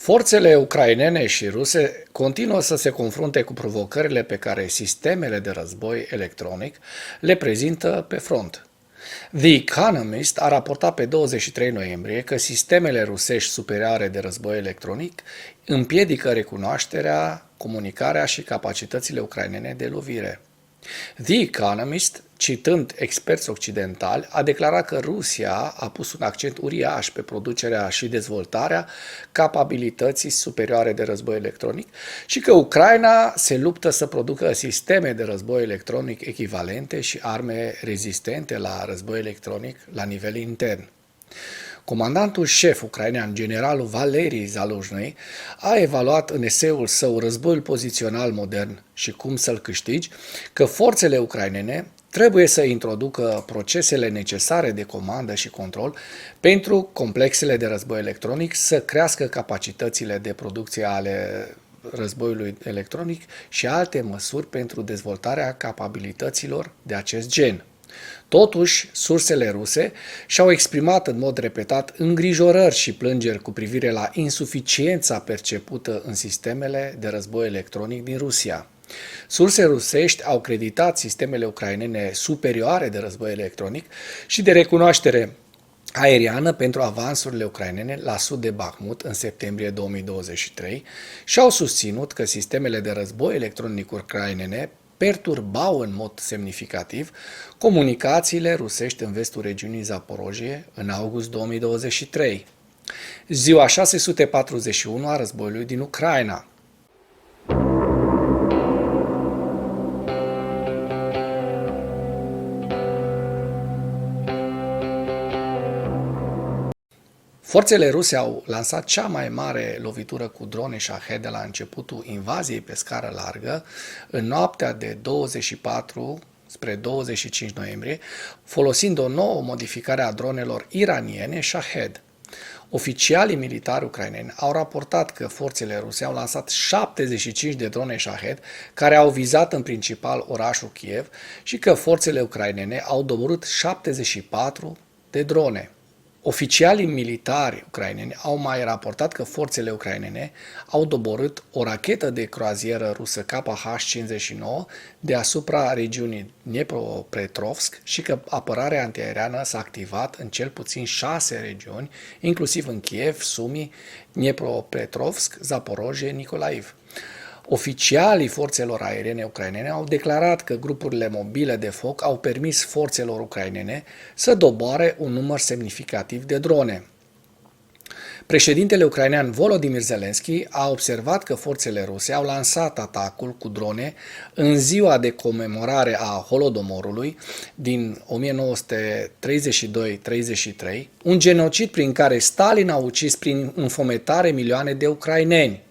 Forțele ucrainene și ruse continuă să se confrunte cu provocările pe care sistemele de război electronic le prezintă pe front. The Economist a raportat pe 23 noiembrie că sistemele rusești superioare de război electronic împiedică recunoașterea, comunicarea și capacitățile ucrainene de lovire. The Economist, citând experți occidentali, a declarat că Rusia a pus un accent uriaș pe producerea și dezvoltarea capabilității superioare de război electronic și că Ucraina se luptă să producă sisteme de război electronic echivalente și arme rezistente la război electronic la nivel intern. Comandantul șef ucrainean, generalul Valeri Zaluzhnyi, a evaluat în eseul său Războiul pozițional modern și cum să-l câștigi, că forțele ucrainene trebuie să introducă procesele necesare de comandă și control pentru complexele de război electronic, să crească capacitățile de producție ale războiului electronic și alte măsuri pentru dezvoltarea capabilităților de acest gen. Totuși, sursele ruse și-au exprimat în mod repetat îngrijorări și plângeri cu privire la insuficiența percepută în sistemele de război electronic din Rusia. Surse rusești au creditat sistemele ucrainene superioare de război electronic și de recunoaștere aeriană pentru avansurile ucrainene la sud de Bakhmut în septembrie 2023 și au susținut că sistemele de război electronic ucrainene perturbau în mod semnificativ comunicațiile rusești în vestul regiunii Zaporojie în august 2023, ziua 641 a războiului din Ucraina. Forțele ruse au lansat cea mai mare lovitură cu drone Shahed de la începutul invaziei pe scară largă în noaptea de 24 spre 25 noiembrie, folosind o nouă modificare a dronelor iraniene Shahed. Oficialii militari ucraineni au raportat că forțele ruse au lansat 75 de drone Shahed care au vizat în principal orașul Kiev și că forțele ucrainene au doborât 74 de drone. Oficialii militari ucraineni au mai raportat că forțele ucrainene au doborât o rachetă de croazieră rusă KH-59 deasupra regiunii Dnepropetrovsk și că apărarea antiaeriană s-a activat în cel puțin 6 regiuni, inclusiv în Kiev, Sumi, Dnepropetrovsk, Zaporojie, Nikolaiv. Oficialii forțelor aeriene ucrainene au declarat că grupurile mobile de foc au permis forțelor ucrainene să doboare un număr semnificativ de drone. Președintele ucrainean Volodymyr Zelensky a observat că forțele ruse au lansat atacul cu drone în ziua de comemorare a Holodomorului din 1932-33, un genocid prin care Stalin a ucis prin înfometare milioane de ucraineni.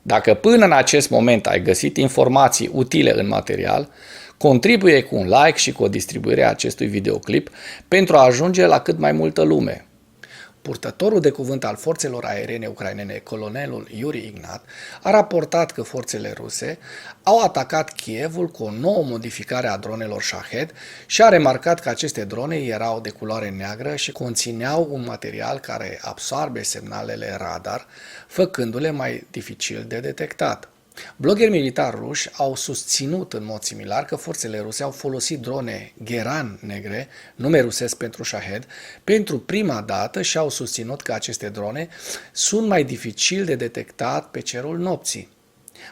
Dacă până în acest moment ai găsit informații utile în material, contribuie cu un like și cu o distribuire a acestui videoclip pentru a ajunge la cât mai multă lume. Purtătorul de cuvânt al forțelor aeriene ucrainene, colonelul Yuri Ignat, a raportat că forțele ruse au atacat Kievul cu o nouă modificare a dronelor Shahed și a remarcat că aceste drone erau de culoare neagră și conțineau un material care absorbe semnalele radar, făcându-le mai dificil de detectat. Bloggeri militari ruși au susținut în mod similar că forțele ruse au folosit drone Geran negre, nume rusesc pentru Shahed, pentru prima dată și au susținut că aceste drone sunt mai dificil de detectat pe cerul nopții.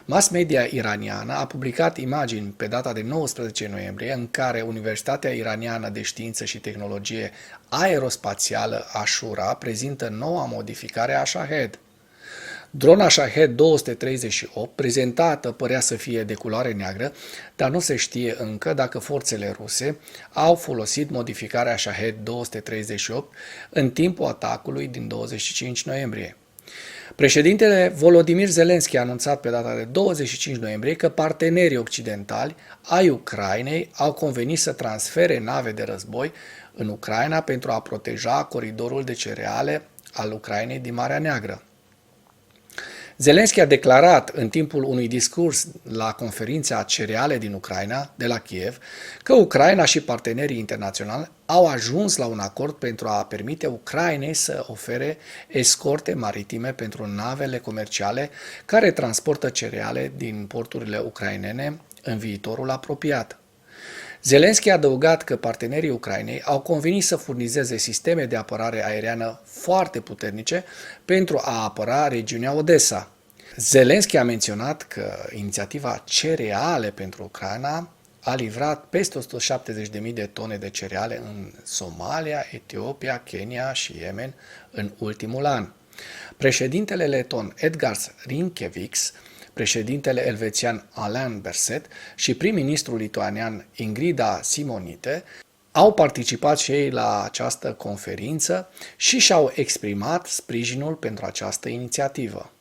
Mass media iraniană a publicat imagini pe data de 19 noiembrie în care Universitatea Iraniană de Știință și Tehnologie Aerospațială Ashura prezintă noua modificare a Shahed. Drona Shahed 238, prezentată, părea să fie de culoare neagră, dar nu se știe încă dacă forțele ruse au folosit modificarea Shahed 238 în timpul atacului din 25 noiembrie. Președintele Volodymyr Zelensky a anunțat pe data de 25 noiembrie că partenerii occidentali ai Ucrainei au convenit să transfere nave de război în Ucraina pentru a proteja coridorul de cereale al Ucrainei din Marea Neagră. Zelenski a declarat în timpul unui discurs la conferința cereale din Ucraina, de la Kiev, că Ucraina și partenerii internaționali au ajuns la un acord pentru a permite Ucrainei să ofere escorte maritime pentru navele comerciale care transportă cereale din porturile ucrainene în viitorul apropiat. Zelenski a adăugat că partenerii Ucrainei au convenit să furnizeze sisteme de apărare aeriană foarte puternice pentru a apăra regiunea Odessa. Zelenski a menționat că inițiativa Cereale pentru Ucraina a livrat peste 170.000 de tone de cereale în Somalia, Etiopia, Kenya și Yemen în ultimul an. Președintele leton Edgars Rinkēviks, președintele elvețian Alain Berset și prim-ministrul lituanian Ingrida Šimonytė au participat și ei la această conferință și și-au exprimat sprijinul pentru această inițiativă.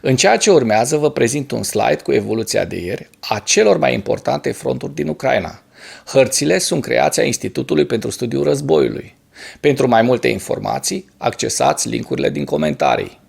În ceea ce urmează vă prezint un slide cu evoluția de ieri a celor mai importante fronturi din Ucraina. Hărțile sunt creația Institutului pentru Studiul Războiului. Pentru mai multe informații, accesați linkurile din comentarii.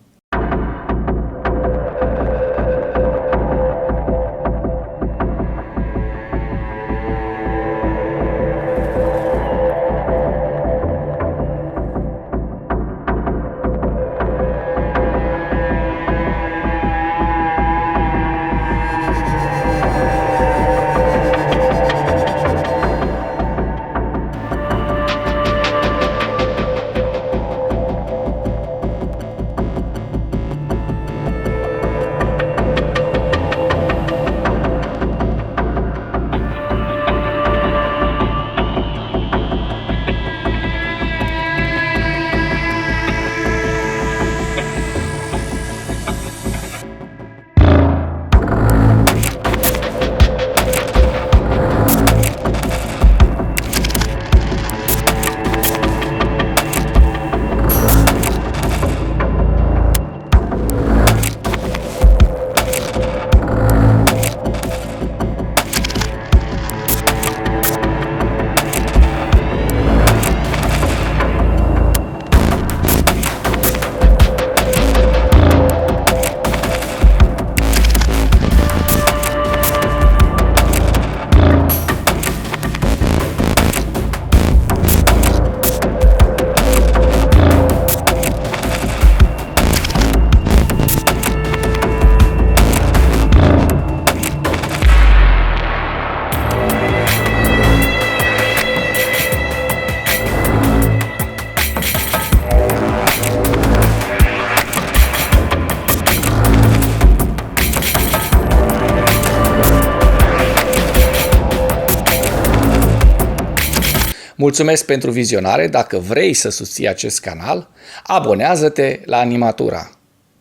Mulțumesc pentru vizionare. Dacă vrei să susții acest canal, abonează-te la Animatura.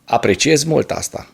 Apreciez mult asta.